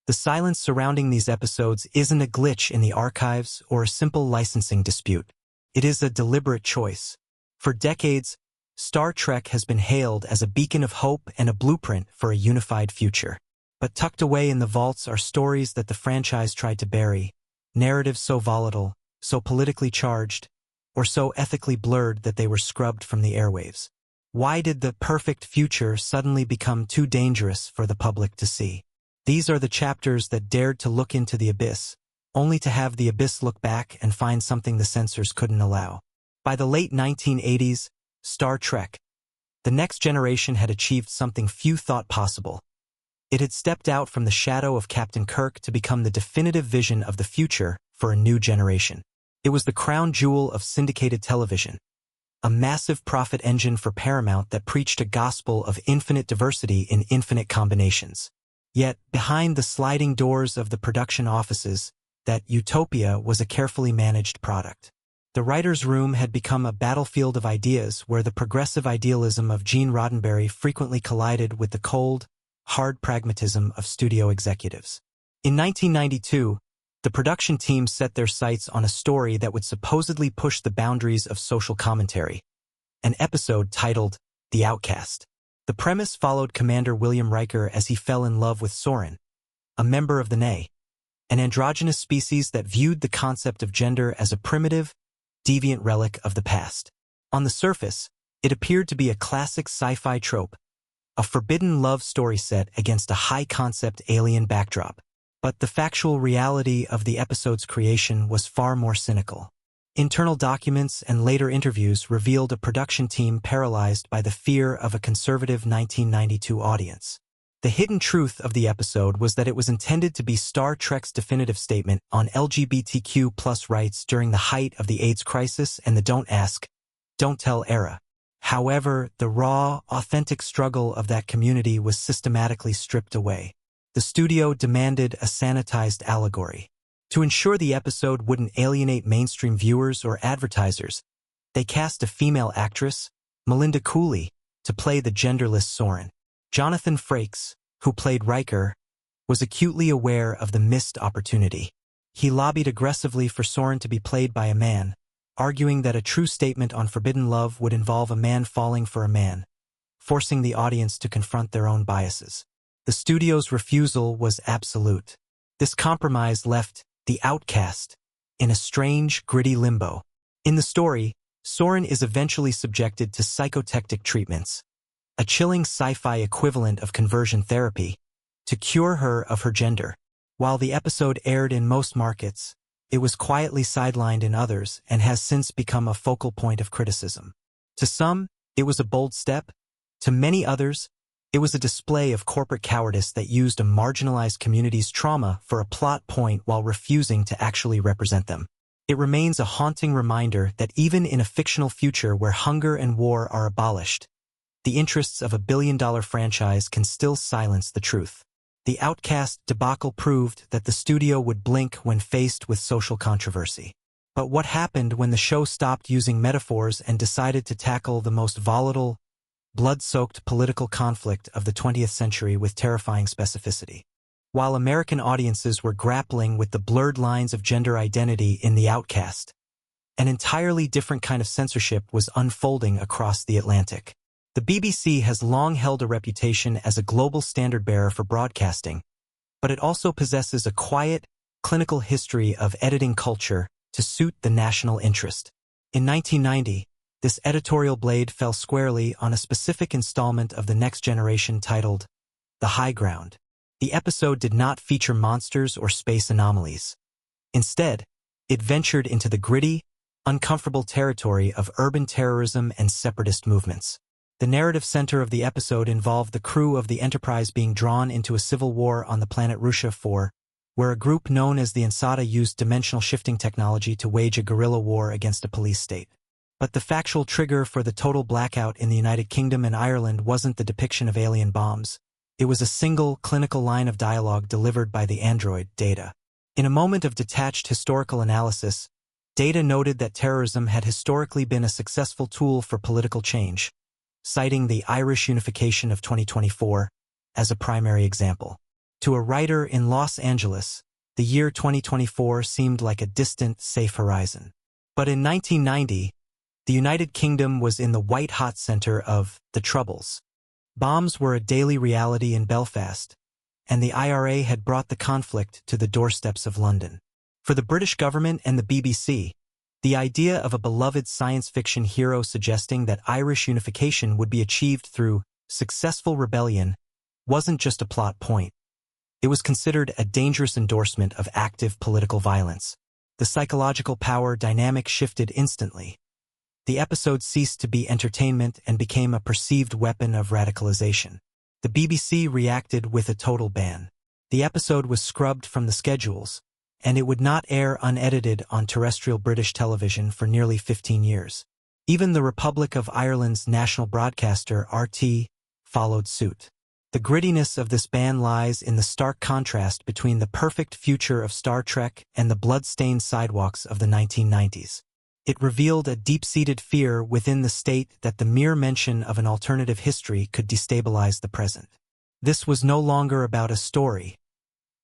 The silence surrounding these episodes isn't a glitch in the archives or a simple licensing dispute. It is a deliberate choice. For decades, Star Trek has been hailed as a beacon of hope and a blueprint for a unified future. But tucked away in the vaults are stories that the franchise tried to bury, narratives so volatile, so politically charged, or so ethically blurred that they were scrubbed from the airwaves. Why did the perfect future suddenly become too dangerous for the public to see? These are the chapters that dared to look into the abyss, only to have the abyss look back and find something the censors couldn't allow. By the late 1980s, Star Trek, the next generation, had achieved something few thought possible. It had stepped out from the shadow of Captain Kirk to become the definitive vision of the future for a new generation. It was the crown jewel of syndicated television, a massive profit engine for Paramount that preached a gospel of infinite diversity in infinite combinations. Yet, behind the sliding doors of the production offices, that utopia was a carefully managed product. The writer's room had become a battlefield of ideas where the progressive idealism of Gene Roddenberry frequently collided with the cold, hard pragmatism of studio executives. In 1992, the production team set their sights on a story that would supposedly push the boundaries of social commentary, an episode titled The Outcast. The premise followed Commander William Riker as he fell in love with Soren, a member of the Ney, an androgynous species that viewed the concept of gender as a primitive, deviant relic of the past. On the surface, it appeared to be a classic sci-fi trope, a forbidden love story set against a high-concept alien backdrop. But the factual reality of the episode's creation was far more cynical. Internal documents and later interviews revealed a production team paralyzed by the fear of a conservative 1992 audience. The hidden truth of the episode was that it was intended to be Star Trek's definitive statement on LGBTQ+ rights during the height of the AIDS crisis and the don't ask, don't tell era. However, the raw, authentic struggle of that community was systematically stripped away. The studio demanded a sanitized allegory. To ensure the episode wouldn't alienate mainstream viewers or advertisers, they cast a female actress, Melinda Cooley, to play the genderless Soren. Jonathan Frakes, who played Riker, was acutely aware of the missed opportunity. He lobbied aggressively for Soren to be played by a man, arguing that a true statement on forbidden love would involve a man falling for a man, forcing the audience to confront their own biases. The studio's refusal was absolute. This compromise left the outcast in a strange, gritty limbo. In the story, Soren is eventually subjected to psychotectic treatments, a chilling sci-fi equivalent of conversion therapy, to cure her of her gender. While the episode aired in most markets, it was quietly sidelined in others and has since become a focal point of criticism. To some, it was a bold step. To many others, it was a display of corporate cowardice that used a marginalized community's trauma for a plot point while refusing to actually represent them. It remains a haunting reminder that even in a fictional future where hunger and war are abolished, the interests of a billion-dollar franchise can still silence the truth. The Outcast debacle proved that the studio would blink when faced with social controversy. But what happened when the show stopped using metaphors and decided to tackle the most volatile, blood-soaked political conflict of the 20th century with terrifying specificity? While American audiences were grappling with the blurred lines of gender identity in The Outcast, an entirely different kind of censorship was unfolding across the Atlantic. The BBC has long held a reputation as a global standard-bearer for broadcasting, but it also possesses a quiet, clinical history of editing culture to suit the national interest. In 1990, this editorial blade fell squarely on a specific installment of The Next Generation titled The High Ground. The episode did not feature monsters or space anomalies. Instead, it ventured into the gritty, uncomfortable territory of urban terrorism and separatist movements. The narrative center of the episode involved the crew of the Enterprise being drawn into a civil war on the planet Russia 4, where a group known as the Ansata used dimensional shifting technology to wage a guerrilla war against a police state. But the factual trigger for the total blackout in the United Kingdom and Ireland wasn't the depiction of alien bombs. It was a single, clinical line of dialogue delivered by the android, Data. In a moment of detached historical analysis, Data noted that terrorism had historically been a successful tool for political change, citing the Irish unification of 2024 as a primary example. To a writer in Los Angeles, the year 2024 seemed like a distant, safe horizon. But in 1990, the United Kingdom was in the white-hot center of the Troubles. Bombs were a daily reality in Belfast, and the IRA had brought the conflict to the doorsteps of London. For the British government and the BBC, the idea of a beloved science fiction hero suggesting that Irish unification would be achieved through successful rebellion wasn't just a plot point. It was considered a dangerous endorsement of active political violence. The psychological power dynamic shifted instantly. The episode ceased to be entertainment and became a perceived weapon of radicalization. The BBC reacted with a total ban. The episode was scrubbed from the schedules, and it would not air unedited on terrestrial British television for nearly 15 years. Even the Republic of Ireland's national broadcaster, RT, followed suit. The grittiness of this ban lies in the stark contrast between the perfect future of Star Trek and the blood-stained sidewalks of the 1990s. It revealed a deep-seated fear within the state that the mere mention of an alternative history could destabilize the present. This was no longer about a story.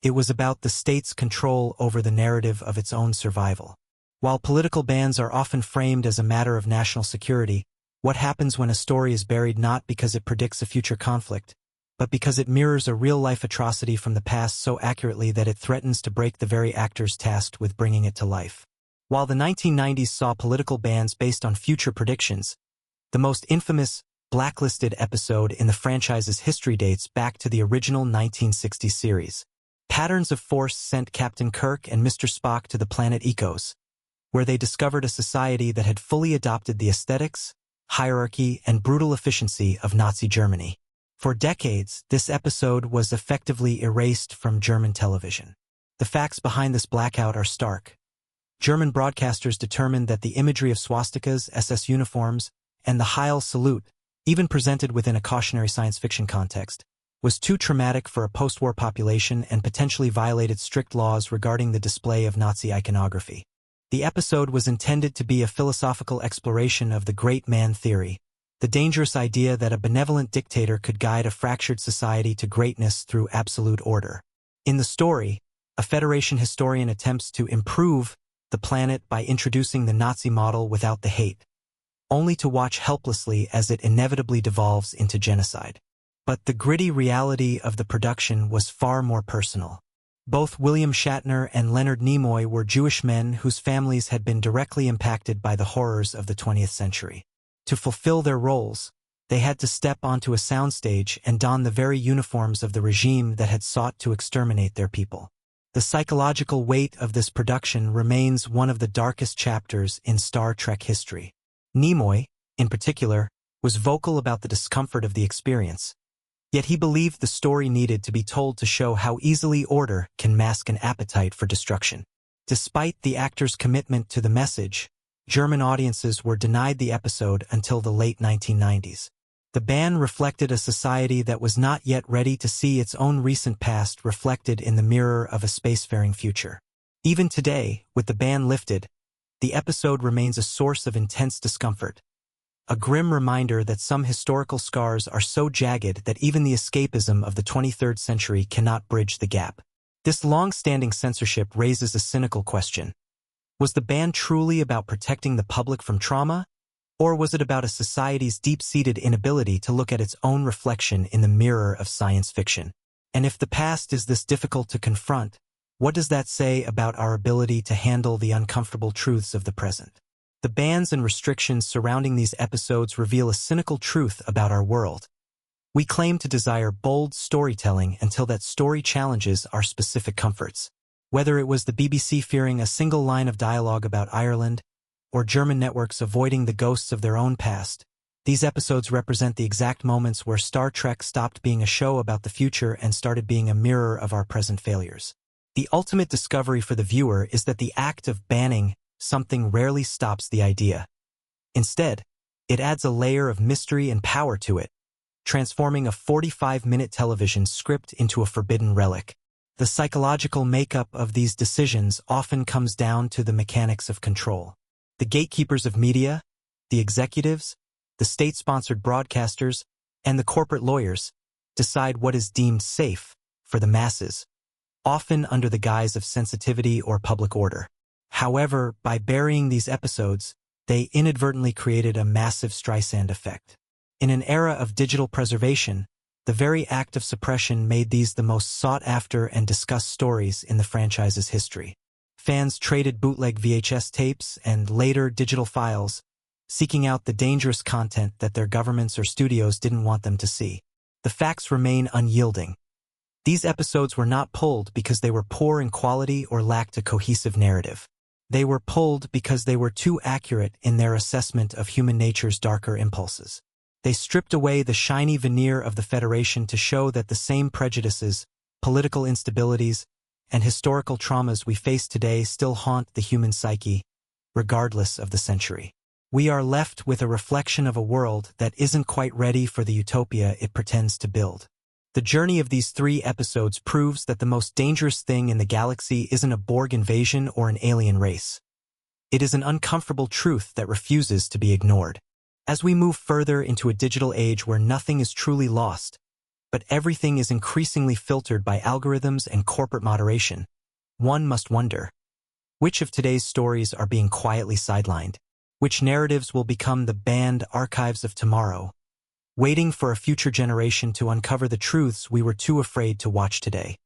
It was about the state's control over the narrative of its own survival. While political bans are often framed as a matter of national security, what happens when a story is buried not because it predicts a future conflict, but because it mirrors a real-life atrocity from the past so accurately that it threatens to break the very actors tasked with bringing it to life? While the 1990s saw political bans based on future predictions, the most infamous, blacklisted episode in the franchise's history dates back to the original 1960s series. Patterns of Force sent Captain Kirk and Mr. Spock to the planet Ecos, where they discovered a society that had fully adopted the aesthetics, hierarchy, and brutal efficiency of Nazi Germany. For decades, this episode was effectively erased from German television. The facts behind this blackout are stark. German broadcasters determined that the imagery of swastikas, SS uniforms, and the Heil salute, even presented within a cautionary science fiction context, was too traumatic for a post-war population and potentially violated strict laws regarding the display of Nazi iconography. The episode was intended to be a philosophical exploration of the great man theory, the dangerous idea that a benevolent dictator could guide a fractured society to greatness through absolute order. In the story, a Federation historian attempts to improve the planet by introducing the Nazi model without the hate, only to watch helplessly as it inevitably devolves into genocide. But the gritty reality of the production was far more personal. Both William Shatner and Leonard Nimoy were Jewish men whose families had been directly impacted by the horrors of the 20th century. To fulfill their roles, they had to step onto a soundstage and don the very uniforms of the regime that had sought to exterminate their people. The psychological weight of this production remains one of the darkest chapters in Star Trek history. Nimoy, in particular, was vocal about the discomfort of the experience, yet he believed the story needed to be told to show how easily order can mask an appetite for destruction. Despite the actors' commitment to the message, German audiences were denied the episode until the late 1990s. The ban reflected a society that was not yet ready to see its own recent past reflected in the mirror of a spacefaring future. Even today, with the ban lifted, the episode remains a source of intense discomfort, a grim reminder that some historical scars are so jagged that even the escapism of the 23rd century cannot bridge the gap. This long-standing censorship raises a cynical question. Was the ban truly about protecting the public from trauma? Or was it about a society's deep-seated inability to look at its own reflection in the mirror of science fiction? And if the past is this difficult to confront, what does that say about our ability to handle the uncomfortable truths of the present? The bans and restrictions surrounding these episodes reveal a cynical truth about our world. We claim to desire bold storytelling until that story challenges our specific comforts. Whether it was the BBC fearing a single line of dialogue about Ireland, or German networks avoiding the ghosts of their own past, these episodes represent the exact moments where Star Trek stopped being a show about the future and started being a mirror of our present failures. The ultimate discovery for the viewer is that the act of banning something rarely stops the idea. Instead, it adds a layer of mystery and power to it, transforming a 45-minute television script into a forbidden relic. The psychological makeup of these decisions often comes down to the mechanics of control. The gatekeepers of media, the executives, the state-sponsored broadcasters, and the corporate lawyers decide what is deemed safe for the masses, often under the guise of sensitivity or public order. However, by burying these episodes, they inadvertently created a massive Streisand effect. In an era of digital preservation, the very act of suppression made these the most sought-after and discussed stories in the franchise's history. Fans traded bootleg VHS tapes and later digital files, seeking out the dangerous content that their governments or studios didn't want them to see. The facts remain unyielding. These episodes were not pulled because they were poor in quality or lacked a cohesive narrative. They were pulled because they were too accurate in their assessment of human nature's darker impulses. They stripped away the shiny veneer of the Federation to show that the same prejudices, political instabilities, and historical traumas we face today still haunt the human psyche, regardless of the century. We are left with a reflection of a world that isn't quite ready for the utopia it pretends to build. The journey of these 3 episodes proves that the most dangerous thing in the galaxy isn't a Borg invasion or an alien race. It is an uncomfortable truth that refuses to be ignored. As we move further into a digital age where nothing is truly lost, but everything is increasingly filtered by algorithms and corporate moderation, one must wonder, which of today's stories are being quietly sidelined? Which narratives will become the banned archives of tomorrow, waiting for a future generation to uncover the truths we were too afraid to watch today?